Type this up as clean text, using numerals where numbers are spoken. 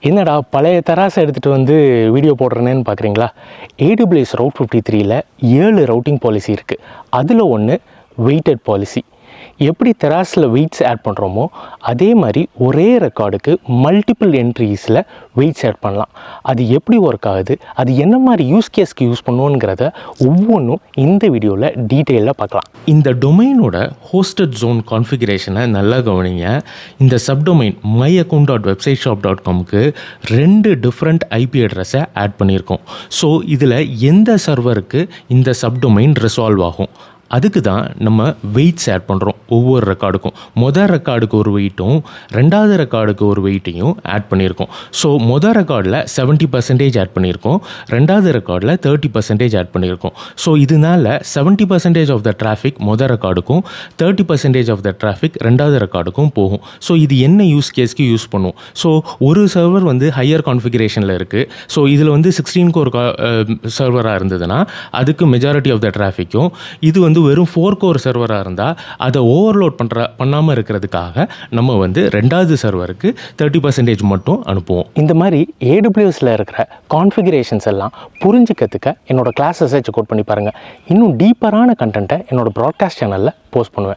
என்னடா பழைய தராசை எடுத்துகிட்டு வந்து வீடியோ போடுறேன்னு பார்க்குறீங்களா? AWS ரவுட் 53ல் 7 ரவுட்டிங் பாலிசி இருக்குது. அதில் ஒன்று வெயிட்டட் பாலிசி. எப்படி தெராஸில் வெயிட்ஸ் ஆட் பண்ணுறோமோ அதே மாதிரி ஒரே ரெக்கார்டுக்கு மல்டிபிள் என்ட்ரிஸில் வெயிட்ஸ் ஆட் பண்ணலாம். அது எப்படி ஒர்க் ஆகுது, அது என்ன மாதிரி யூஸ் கேஸ்க்கு யூஸ் பண்ணுவோங்கிறத ஒவ்வொன்றும் இந்த வீடியோவில் டீட்டெயிலாக பார்க்கலாம். இந்த டொமைனோட ஹோஸ்டட் ஜோன் கான்ஃபிகரேஷனை நல்லா கவனிங்க. இந்த சப்டொமைன் myaccount.websiteshop.comக்கு 2 டிஃப்ரெண்ட் IP அட்ரஸை ஆட் பண்ணியிருக்கோம். ஸோ இதில் எந்த சர்வருக்கு இந்த சப்டொமைன் ரிசால்வ் ஆகும், அதுக்கு தான் நம்ம வெயிட்ஸ் ஆட் பண்ணுறோம். ஒவ்வொரு ரெக்கார்டுக்கும் மொதல் ரெக்கார்டுக்கு ஒரு வெயிட்டும் ரெண்டாவது ரெக்கார்டுக்கு ஒரு வெயிட்டையும் ஆட் பண்ணியிருக்கோம். ஸோ மொதல் ரெக்கார்டில் 70% ஆட் பண்ணியிருக்கோம், ரெண்டாவது ரெக்கார்டில் 30% ஆட் பண்ணியிருக்கோம். ஸோ இதனால 70% ஆஃப் த டிராஃபிக் மொதல் ரெக்கார்டுக்கும் 30% ஆஃப் த டிராஃபிக் ரெண்டாவது ரெக்கார்டுக்கும் போகும். ஸோ இது என்ன யூஸ் கேஸ்க்கு யூஸ் பண்ணுவோம்? ஸோ ஒரு சர்வர் வந்து ஹையர் கான்ஃபிகரேஷனில் இருக்குது. ஸோ இதில் வந்து 16 கோர் சர்வராக இருந்ததுன்னா அதுக்கு மெஜாரிட்டி ஆஃப் த டிராஃபிக்கும், இது வந்து வெறும் 4 கோர் சர்வராக இருந்தால் அதை ஓவர்லோட் பண்ணாமல் இருக்கிறதுக்காக நம்ம வந்து ரெண்டாவது சர்வருக்கு 30% மட்டும் அனுப்புவோம். இந்த மாதிரி AWSல இருக்கிற கான்ஃபிகரேஷன்ஸ் எல்லாம் புரிஞ்சுக்கிறதுக்கு என்னோட கிளாஸஸை செக் அவுட் பண்ணி பாருங்கள். இன்னும் டீப்பரான கண்டென்ட்டை என்னோட ப்ராட்காஸ்ட் சேனலில் போஸ்ட் பண்ணுவேன்.